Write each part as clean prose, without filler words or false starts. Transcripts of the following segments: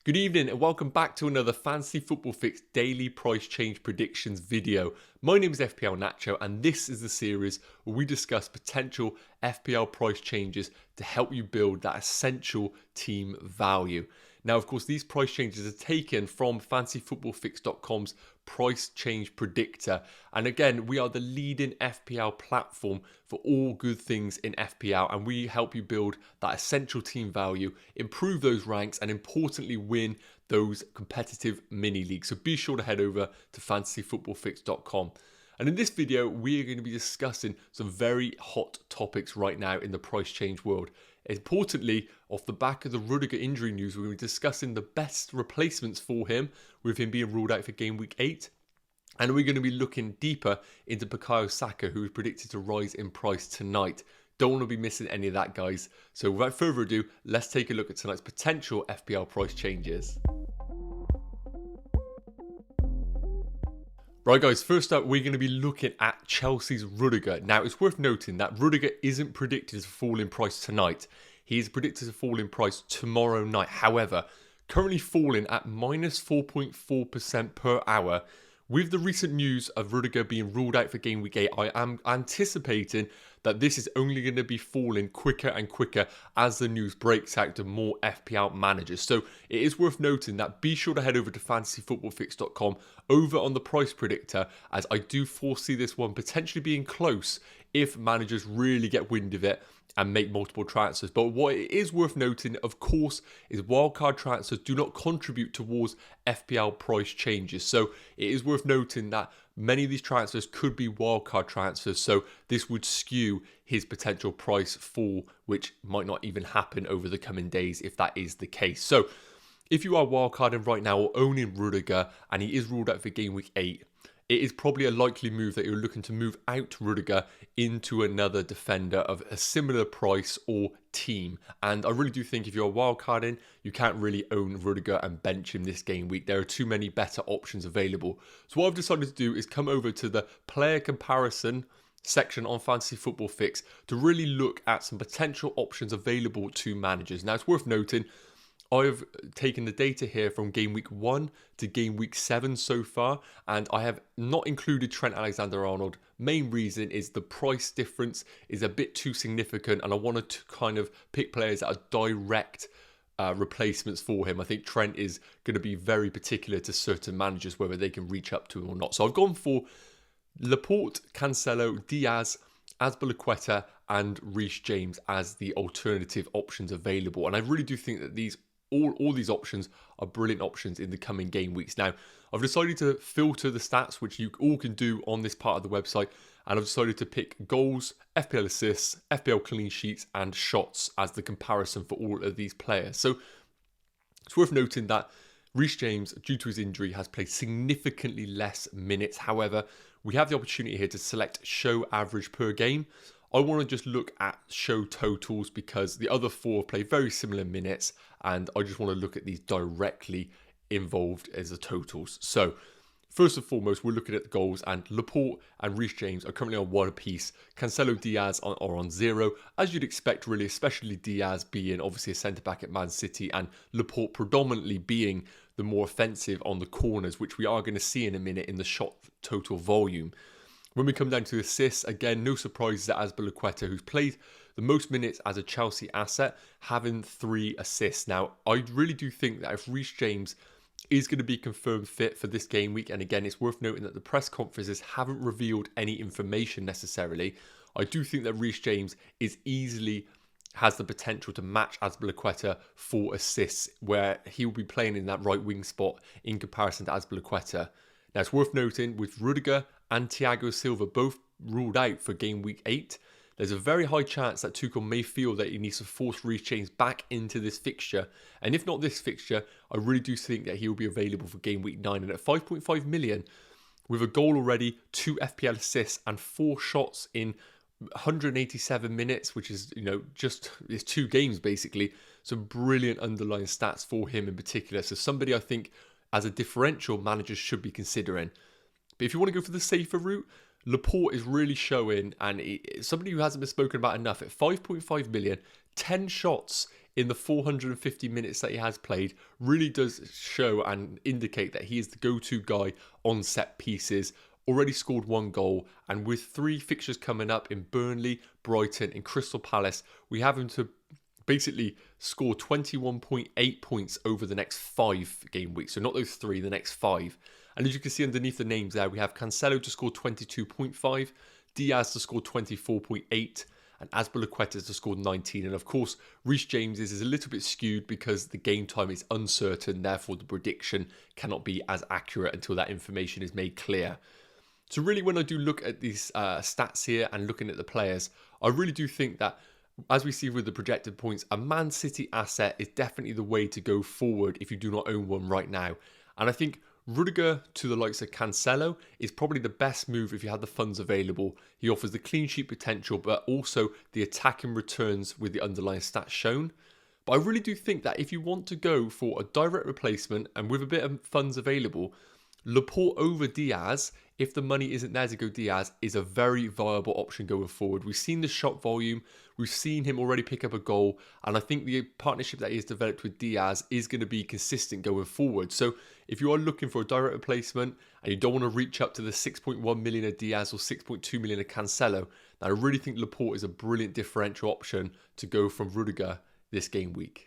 Good evening and welcome back to another Fantasy Football Fix daily price change predictions video. My name is FPL Nacho and this is the series where we discuss potential FPL price changes to help you build that essential team value. Now, of course, these price changes are taken from fantasyfootballfix.com's price change predictor. And again, we are the leading FPL platform for all good things in FPL. And we help you build that essential team value, improve those ranks, and importantly, win those competitive mini leagues. So be sure to head over to fantasyfootballfix.com. And in this video, we are going to be discussing some very hot topics right now in the price change world. Importantly, off the back of the Rudiger injury news, we're going to be discussing the best replacements for him, with him being ruled out for game week 8. And we're going to be looking deeper into Saka, who is predicted to rise in price tonight. Don't want to be missing any of that, guys. So without further ado, let's take a look at tonight's potential FPL price changes. Right guys, first up we're going to be looking at Chelsea's Rudiger. Now it's worth noting that Rudiger isn't predicted to fall in price tonight. He is predicted to fall in price tomorrow night. However, currently falling at minus 4.4% per hour. With the recent news of Rudiger being ruled out for game week 8, I am anticipating that this is only going to be falling quicker and quicker as the news breaks out to more FPL managers. So it is worth noting that be sure to head over to fantasyfootballfix.com over on the price predictor, as I do foresee this one potentially being close if managers really get wind of it and make multiple transfers. But what it is worth noting, of course, is wildcard transfers do not contribute towards FPL price changes. So it is worth noting that many of these transfers could be wildcard transfers. So this would skew his potential price fall, which might not even happen over the coming days if that is the case. So if you are wildcarding right now or owning Rudiger and he is ruled out for game week 8, it is probably a likely move that you're looking to move out Rudiger into another defender of a similar price or team. And I really do think if you're wildcarding, you can't really own Rudiger and bench him this game week. There are too many better options available. So what I've decided to do is come over to the player comparison section on Fantasy Football Fix to really look at some potential options available to managers. Now it's worth noting, I've taken the data here from game week 1 to game week 7 so far, and I have not included Trent Alexander-Arnold. Main reason is the price difference is a bit too significant, and I wanted to kind of pick players that are direct replacements for him. I think Trent is going to be very particular to certain managers whether they can reach up to him or not. So I've gone for Laporte, Cancelo, Diaz, Azpilicueta, and Reece James as the alternative options available. And I really do think that all these options are brilliant options in the coming game weeks. Now, I've decided to filter the stats, which you all can do on this part of the website, and I've decided to pick goals, FPL assists, FPL clean sheets, and shots as the comparison for all of these players. So it's worth noting that Reece James, due to his injury, has played significantly less minutes. However, we have the opportunity here to select show average per game. I want to just look at show totals because the other 4 play very similar minutes, and I just want to look at these directly involved as the totals. So first and foremost, we're looking at the goals, and Laporte and Reece James are currently on 1 apiece. Cancelo, Diaz are on 0, as you'd expect really, especially Diaz being obviously a centre-back at Man City and Laporte predominantly being the more offensive on the corners, which we are going to see in a minute in the shot total volume. When we come down to assists, again, no surprises at Azpilicueta, who's played the most minutes as a Chelsea asset, having 3 assists. Now, I really do think that if Reece James is going to be confirmed fit for this game week, and again, it's worth noting that the press conferences haven't revealed any information necessarily, I do think that Reece James has the potential to match Azpilicueta for assists, where he will be playing in that right wing spot in comparison to Azpilicueta. Now, it's worth noting with Rudiger and Thiago Silva both ruled out for game week 8, there's a very high chance that Tuchel may feel that he needs to force Reece James back into this fixture. And if not this fixture, I really do think that he will be available for game week 9. And at 5.5 million, with a goal already, 2 FPL assists and 4 shots in 187 minutes, which is, it's 2 games basically. Some brilliant underlying stats for him in particular. So somebody I think as a differential managers should be considering. But if you want to go for the safer route, Laporte is really showing, and somebody who hasn't been spoken about enough, at 5.5 million, 10 shots in the 450 minutes that he has played really does show and indicate that he is the go-to guy on set pieces. Already scored 1 goal, and with 3 fixtures coming up in Burnley, Brighton and Crystal Palace, we have him to basically score 21.8 points over the next 5 game weeks. So not those 3, the next 5. And as you can see underneath the names there, we have Cancelo to score 22.5, Diaz to score 24.8, and Azpilicueta to score 19. And of course, Reece James is a little bit skewed because the game time is uncertain, therefore the prediction cannot be as accurate until that information is made clear. So really, when I do look at these stats here and looking at the players, I really do think that, as we see with the projected points, a Man City asset is definitely the way to go forward if you do not own one right now. And I think Rudiger to the likes of Cancelo is probably the best move if you have the funds available. He offers the clean sheet potential, but also the attacking returns with the underlying stats shown. But I really do think that if you want to go for a direct replacement and with a bit of funds available, Laporte over Diaz, if the money isn't there to go Diaz, is a very viable option going forward. We've seen the shot volume, we've seen him already pick up a goal, and I think the partnership that he has developed with Diaz is going to be consistent going forward. So if you are looking for a direct replacement and you don't want to reach up to the 6.1 million of Diaz or 6.2 million of Cancelo, then I really think Laporte is a brilliant differential option to go from Rudiger this game week.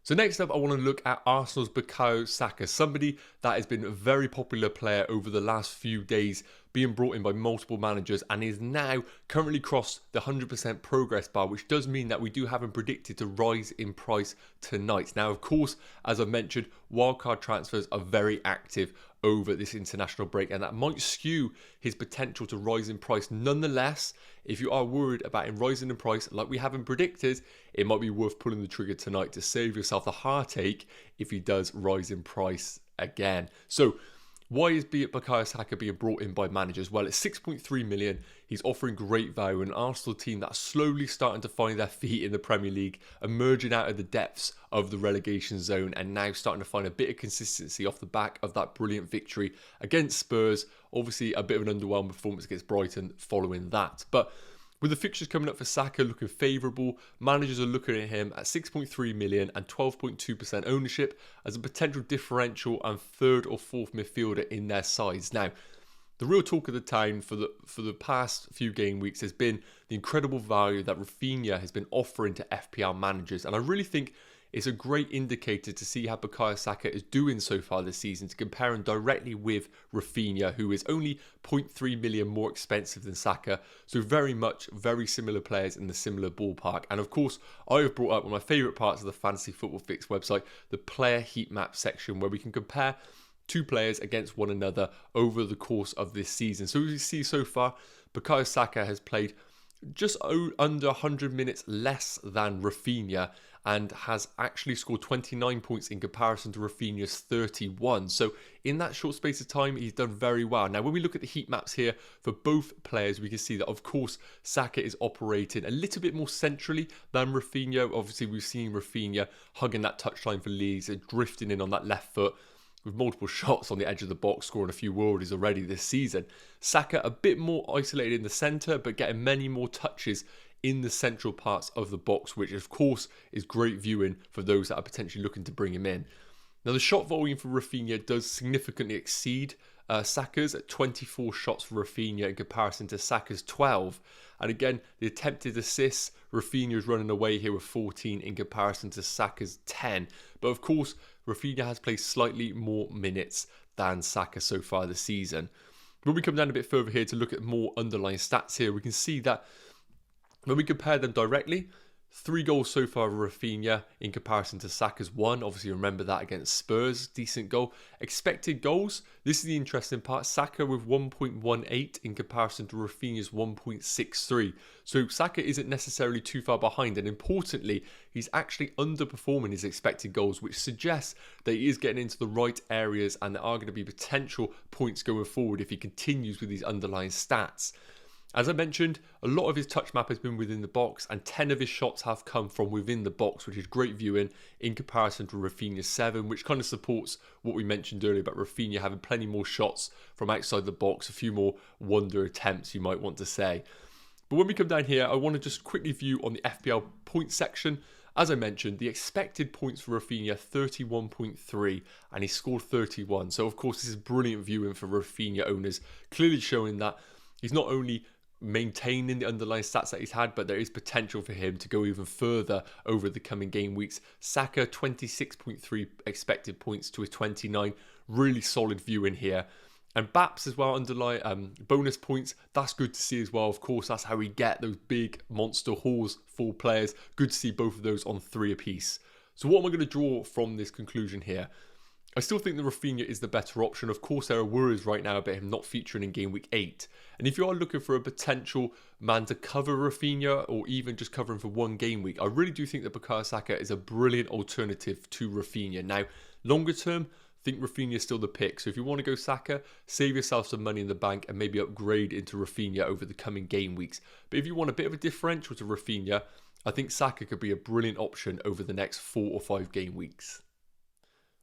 So next up, I want to look at Arsenal's Bukayo Saka, somebody that has been a very popular player over the last few days, being brought in by multiple managers, and is now currently crossed the 100% progress bar, which does mean that we do have him predicted to rise in price tonight. Now, of course, as I mentioned, wildcard transfers are very active over this international break, and that might skew his potential to rise in price. Nonetheless, if you are worried about him rising in price like we haven't predicted, it might be worth pulling the trigger tonight to save yourself the heartache if he does rise in price again. So why is Bukayo Saka being brought in by managers? Well, it's 6.3 million. He's offering great value. An Arsenal team that's slowly starting to find their feet in the Premier League, emerging out of the depths of the relegation zone, and now starting to find a bit of consistency off the back of that brilliant victory against Spurs. Obviously, a bit of an underwhelming performance against Brighton following that. But with the fixtures coming up for Saka looking favourable, managers are looking at him at 6.3 million and 12.2% ownership as a potential differential and 3rd or 4th midfielder in their sides. Now, the real talk of the town for the past few game weeks has been the incredible value that Rafinha has been offering to FPL managers, and I really think it's a great indicator to see how Bukayo Saka is doing so far this season, to compare him directly with Rafinha, who is only 0.3 million more expensive than Saka. So very similar players in the similar ballpark. And of course, I have brought up one of my favourite parts of the Fantasy Football Fix website, the player heat map section, where we can compare 2 players against one another over the course of this season. So as you see so far, Bukayo Saka has played just under 100 minutes less than Rafinha, and has actually scored 29 points in comparison to Rafinha's 31. So in that short space of time, he's done very well. Now, when we look at the heat maps here for both players, we can see that, of course, Saka is operating a little bit more centrally than Rafinha. Obviously, we've seen Rafinha hugging that touchline for Leeds and drifting in on that left foot with multiple shots on the edge of the box, scoring a few worldies already this season. Saka a bit more isolated in the centre, but getting many more touches in the central parts of the box, which of course is great viewing for those that are potentially looking to bring him in. Now, the shot volume for Rafinha does significantly exceed Saka's at 24 shots for Rafinha in comparison to Saka's 12. And again, the attempted assists, Rafinha is running away here with 14 in comparison to Saka's 10. But of course, Rafinha has played slightly more minutes than Saka so far this season. When we come down a bit further here to look at more underlying stats here, we can see that when we compare them directly, 3 goals so far for Rafinha in comparison to Saka's 1. Obviously, remember that against Spurs. Decent goal. Expected goals. This is the interesting part. Saka with 1.18 in comparison to Rafinha's 1.63. So Saka isn't necessarily too far behind. And importantly, he's actually underperforming his expected goals, which suggests that he is getting into the right areas and there are going to be potential points going forward if he continues with these underlying stats. As I mentioned, a lot of his touch map has been within the box, and 10 of his shots have come from within the box, which is great viewing in comparison to Rafinha's 7, which kind of supports what we mentioned earlier about Rafinha having plenty more shots from outside the box, a few more wonder attempts, you might want to say. But when we come down here, I want to just quickly view on the FPL points section. As I mentioned, the expected points for Rafinha 31.3 and he scored 31. So of course this is brilliant viewing for Rafinha owners, clearly showing that he's not only maintaining the underlying stats that he's had, but there is potential for him to go even further over the coming game weeks. Saka 26.3 expected points to his 29, really solid viewing here. And Baps as well, underlying bonus points, that's good to see as well. Of course, that's how we get those big monster hauls for players. Good to see both of those on 3 apiece. So what am I going to draw from this conclusion here? I still think that Rafinha is the better option. Of course, there are worries right now about him not featuring in game week 8. And if you are looking for a potential man to cover Rafinha or even just cover him for one game week, I really do think that Bukayo Saka is a brilliant alternative to Rafinha. Now, longer term, I think Rafinha is still the pick. So if you want to go Saka, save yourself some money in the bank and maybe upgrade into Rafinha over the coming game weeks. But if you want a bit of a differential to Rafinha, I think Saka could be a brilliant option over the next 4 or 5 game weeks.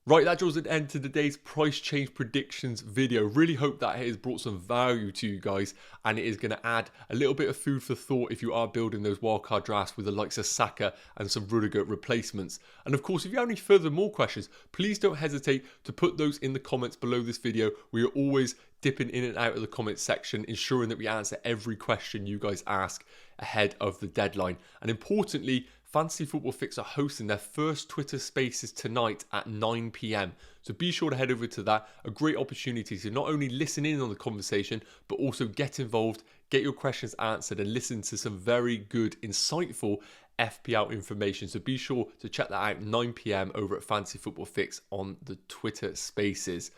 Right, that draws an end to today's price change predictions video. Really hope that has brought some value to you guys, and it is going to add a little bit of food for thought if you are building those wildcard drafts with the likes of Saka and some Rudiger replacements. And of course, if you have any further questions, please don't hesitate to put those in the comments below this video. We are always dipping in and out of the comments section, ensuring that we answer every question you guys ask ahead of the deadline. And importantly, Fantasy Football Fix are hosting their first Twitter Spaces tonight at 9 PM. So be sure to head over to that. A great opportunity to not only listen in on the conversation, but also get involved, get your questions answered, and listen to some very good, insightful FPL information. So be sure to check that out 9 PM over at Fantasy Football Fix on the Twitter Spaces.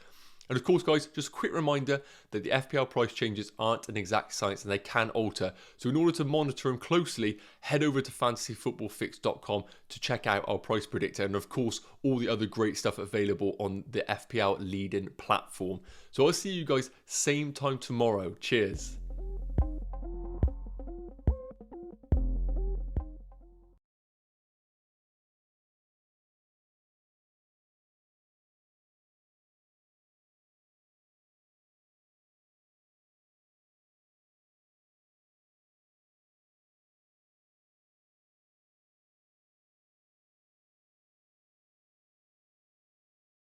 And of course, guys, just a quick reminder that the FPL price changes aren't an exact science and they can alter. So in order to monitor them closely, head over to fantasyfootballfix.com to check out our price predictor. And of course, all the other great stuff available on the FPL leading platform. So I'll see you guys same time tomorrow. Cheers.